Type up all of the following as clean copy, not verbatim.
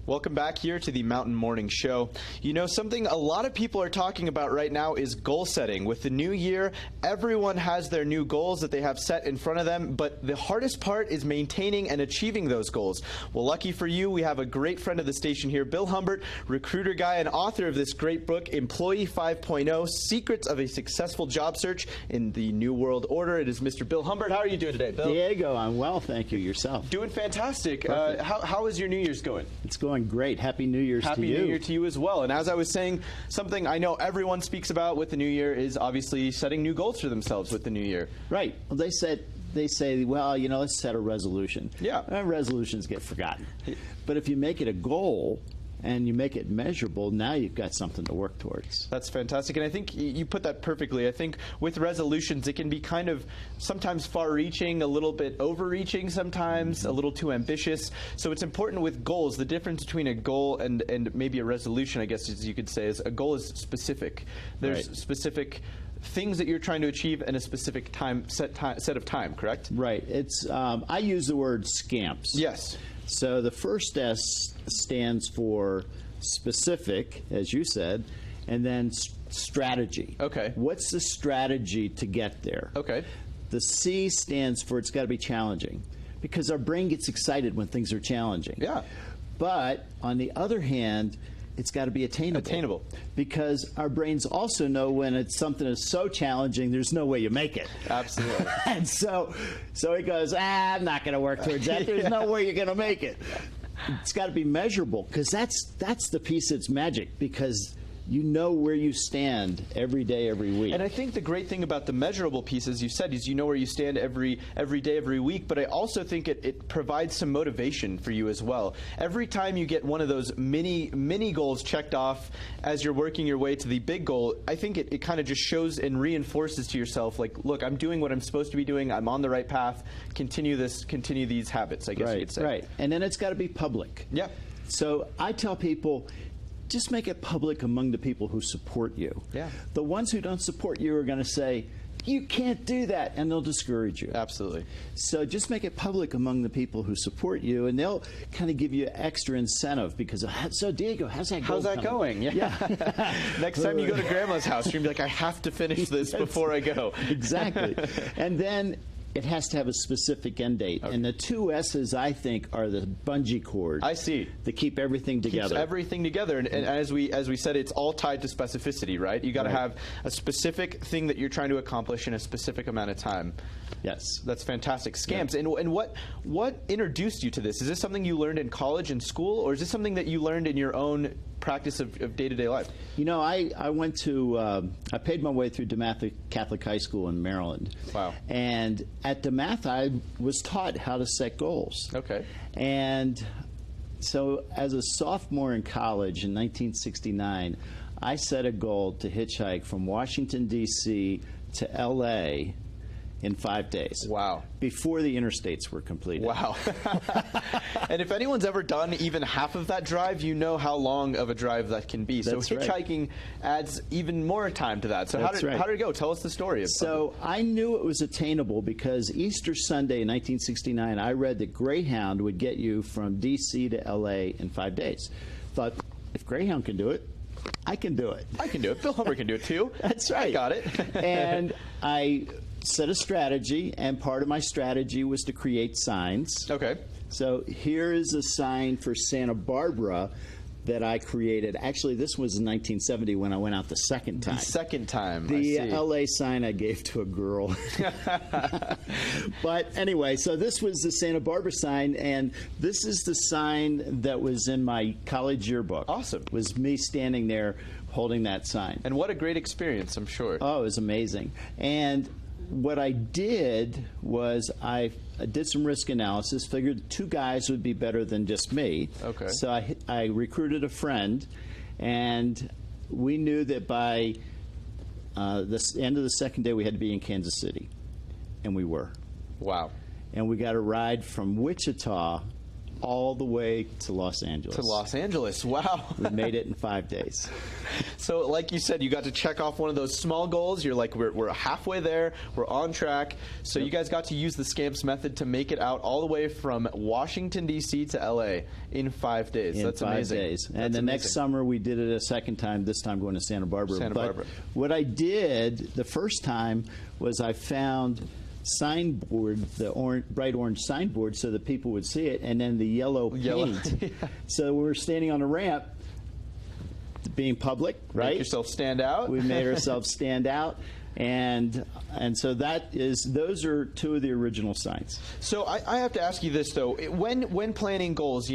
Welcome back here to the Mountain Morning Show. You know, something a lot of people are talking about right now is goal setting. With the new year, everyone has their new goals that they have set in front of them, but the hardest part is maintaining and achieving those goals. Well, lucky for you, we have a great friend of the station here, Bill Humbert, recruiter guy and author of this great book, Employee 5.0, Secrets of a Successful Job Search in the New World Order. It is Mr. Bill Humbert. How are you doing today, Bill? Diego, I'm well, thank you. Yourself? Doing fantastic. How is your New Year's going? It's going great. Happy New Year's to you. Happy New Year to you as well. And as I was saying, something I know everyone speaks about with the new year is obviously setting new goals for themselves with the new year. Right. Well, they say, well, you know, let's set a resolution. Yeah. Resolutions get forgotten. But if you make it a goal and you make it measurable, now you've got something to work towards. That's fantastic. And I think you put that perfectly. I think with resolutions, it can be kind of sometimes far-reaching, a little bit overreaching sometimes, a little too ambitious. So it's important with goals. The difference between a goal and maybe a resolution, I guess as you could say, is a goal is specific. There's specific things that you're trying to achieve in a specific set of time, correct? Right. It's I use the word scamps. Yes. So the first S stands for specific, as you said, and then strategy. Okay. What's the strategy to get there? Okay. The C stands for it's got to be challenging, because our brain gets excited when things are challenging. Yeah. But on the other hand, it's got to be attainable. Attainable. Because our brains also know when it's something is so challenging, there's no way you make it. Absolutely. And so he goes, I'm not going to work towards that. There's no way you're going to make it. It's got to be measurable, because that's the piece that's magic, because you know where you stand every day, every week. And I think the great thing about the measurable piece, as you said, is you know where you stand every day, every week. But I also think it provides some motivation for you as well. Every time you get one of those mini goals checked off as you're working your way to the big goal, I think it kind of just shows and reinforces to yourself, like, look, I'm doing what I'm supposed to be doing. I'm on the right path. Continue these habits, I guess you could say. Right. And then it's got to be public. Yeah. So I tell people, just make it public among the people who support you. Yeah. The ones who don't support you are going to say, you can't do that, and they'll discourage you. Absolutely. So just make it public among the people who support you, and they'll kind of give you extra incentive, because, so Diego, how's that going? Yeah. Next time you go to Grandma's house, you're going to be like, I have to finish this before I go. Exactly. And then it has to have a specific end date. Okay. And the two S's, I think, are the bungee cord. I see. To keep everything together. Keeps everything together. And as we said, it's all tied to specificity, right? You got to have a specific thing that you're trying to accomplish in a specific amount of time. Yes. That's fantastic. Scamps. Yeah. And what introduced you to this? Is this something you learned in college and school, or is this something that you learned in your own practice of day-to-day life? You know, I went to, I paid my way through DeMath Catholic High School in Maryland. Wow. And at DeMath, I was taught how to set goals. Okay. And so as a sophomore in college in 1969, I set a goal to hitchhike from Washington, D.C. to L.A. in 5 days. Wow. Before the interstates were completed. Wow. And if anyone's ever done even half of that drive, you know how long of a drive that can be. So hitchhiking adds even more time to that. So how did it go? Tell us the story. So I knew it was attainable because Easter Sunday in 1969, I read that Greyhound would get you from D.C. to L.A. in 5 days. Thought, if Greyhound can do it, I can do it. I can do it. Bill Humbert can do it too. That's right. I got it. And I set a strategy, and part of my strategy was to create signs. Okay. So here is a sign for Santa Barbara that I created. Actually, this was in 1970 when I went out the second time. The second time, The I see. LA sign I gave to a girl. But anyway, so this was the Santa Barbara sign, and this is the sign that was in my college yearbook. Awesome. Was me standing there holding that sign. And what a great experience, I'm sure. Oh, it was amazing. And what I did was I did some risk analysis, figured 2 guys would be better than just me. Okay. So I recruited a friend, and we knew that by the end of the second day we had to be in Kansas City, and we were. Wow. And we got a ride from Wichita all the way to Los Angeles. To Los Angeles, wow. We made it in 5 days. So like you said, you got to check off one of those small goals. You're like, we're halfway there. We're on track. So you guys got to use the Scamps method to make it out all the way from Washington, D.C. to L.A. in 5 days. That's amazing. 5 days. And That's the amazing. next summer we did it a second time, this time going to Santa Barbara. Barbara. What I did the first time was I found signboard, the bright orange signboard, so that people would see it, and then the yellow paint. Yeah. So we were standing on a ramp, being public, right? Make yourself stand out. We made ourselves stand out, and so those are two of the original signs. So I have to ask you this though: when planning goals,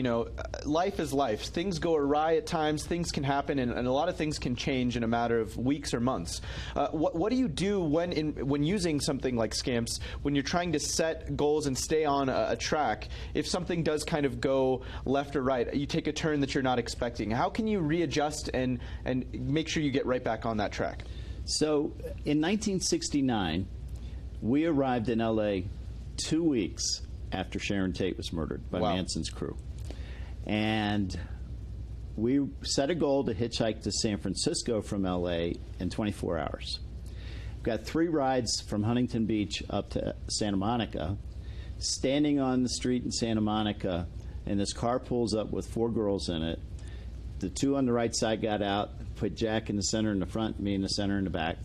life is life. Things go awry at times. Things can happen, and a lot of things can change in a matter of weeks or months. What do you do when using something like Scamps, when you're trying to set goals and stay on a track? If something does kind of go left or right, you take a turn that you're not expecting. How can you readjust and make sure you get right back on that track? So in 1969, we arrived in L.A. 2 weeks after Sharon Tate was murdered by Wow. Manson's crew. And we set a goal to hitchhike to San Francisco from L.A. in 24 hours. We've got 3 rides from Huntington Beach up to Santa Monica. Standing on the street in Santa Monica, and this car pulls up with 4 girls in it. The 2 on the right side got out, put Jack in the center in the front, me in the center in the back.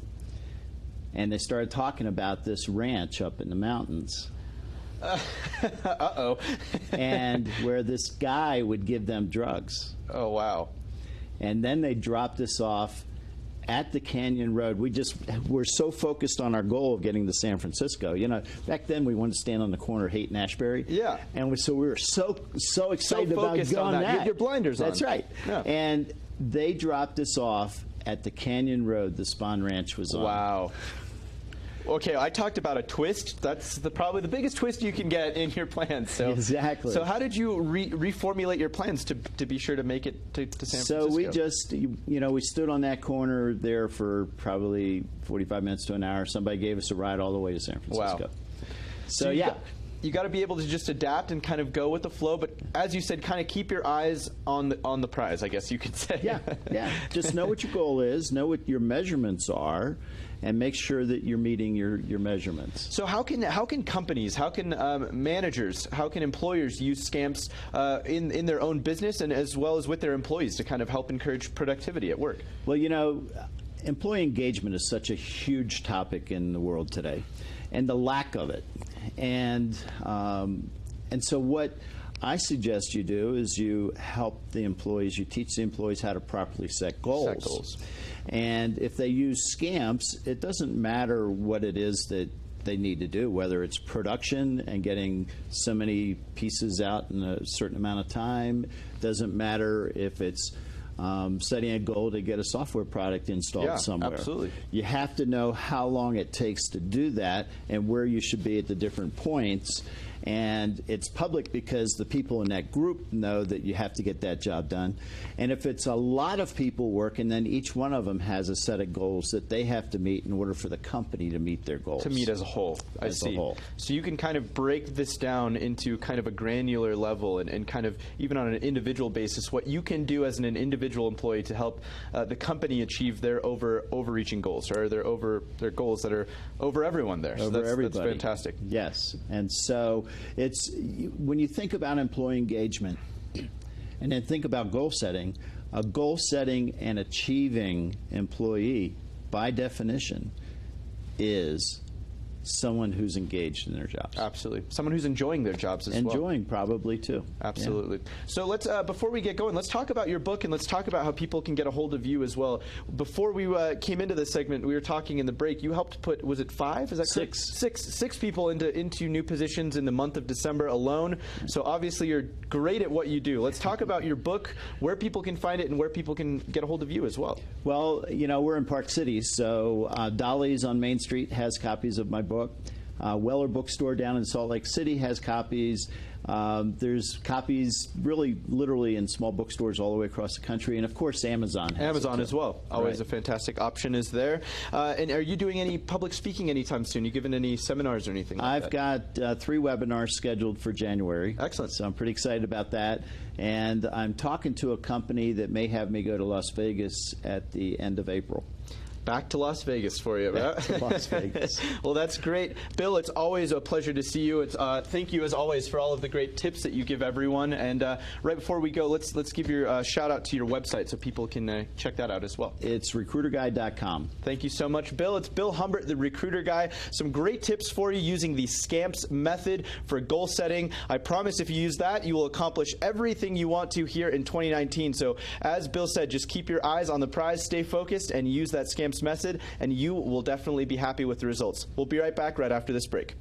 And they started talking about this ranch up in the mountains. Uh-oh. And where this guy would give them drugs. Oh, wow. And then they dropped us off at the Canyon Road. We're so focused on our goal of getting to San Francisco. Back then we wanted to stand on the corner of Haight and Ashbury. Yeah. And so we were so excited about focused going on that. You had that. your blinders on. That's right. Yeah. And they dropped us off at the Canyon Road the Spahn Ranch was on. Wow. Okay, I talked about a twist. That's probably the biggest twist you can get in your plans. So, Exactly. So how did you reformulate your plans to be sure to make it to San Francisco? So we just, we stood on that corner there for probably 45 minutes to an hour. Somebody gave us a ride all the way to San Francisco. Wow. So you yeah. You got to be able to just adapt and kind of go with the flow, but as you said, kind of keep your eyes on the prize, I guess you could say. Yeah. Just know what your goal is, know what your measurements are, and make sure that you're meeting your measurements. So how can companies, how can managers, how can employers use Scamps in their own business and as well as with their employees to kind of help encourage productivity at work? Well, employee engagement is such a huge topic in the world today, and the lack of it. And so what I suggest you do is you help the employees, you teach the employees how to properly set goals. Set goals. And if they use Scamps, it doesn't matter what it is that they need to do, whether it's production and getting so many pieces out in a certain amount of time. Doesn't matter if it's setting a goal to get a software product installed somewhere. Absolutely. You have to know how long it takes to do that and where you should be at the different points. And it's public because the people in that group know that you have to get that job done. And if it's a lot of people working, then each one of them has a set of goals that they have to meet in order for the company to meet their goals. To meet as a whole. I see. As a whole. So you can kind of break this down into kind of a granular level and kind of even on an individual basis what you can do as an individual employee to help the company achieve their overreaching goals or their goals that are over everyone there. Over everybody. That's fantastic. Yes. And so it's when you think about employee engagement and then think about goal setting, a goal setting and achieving employee by definition is someone who's engaged in their jobs. Absolutely. Someone who's enjoying their jobs as well. Enjoying probably too. Absolutely. Yeah. So let's before we get going, let's talk about your book and let's talk about how people can get a hold of you as well. Before we came into this segment, we were talking in the break. You helped put, was it 5? Is that correct? Six people into new positions in the month of December alone. So obviously you're great at what you do. Let's talk about your book, where people can find it, and where people can get a hold of you as well. Well, we're in Park City, so Dolly's on Main Street has copies of my book. Weller Bookstore down in Salt Lake City has copies. There's copies really literally in small bookstores all the way across the country, and of course Amazon has Amazon it as well. Always Right. a fantastic option is there. And are you doing any public speaking anytime soon? You giving any seminars or anything like I've that? got 3 webinars scheduled for January. Excellent. So I'm pretty excited about that. And I'm talking to a company that may have me go to Las Vegas at the end of April. Back to Las Vegas for you, right? Back to Las Vegas. Well, that's great. Bill, it's always a pleasure to see you. It's, thank you, as always, for all of the great tips that you give everyone. And right before we go, let's give your shout out to your website so people can check that out as well. It's recruiterguide.com. Thank you so much, Bill. It's Bill Humbert, the Recruiter Guy. Some great tips for you using the SCAMPS method for goal setting. I promise if you use that, you will accomplish everything you want to here in 2019. So as Bill said, just keep your eyes on the prize, stay focused, and use that SCAMPS method, and you will definitely be happy with the results. We'll be right back right after this break.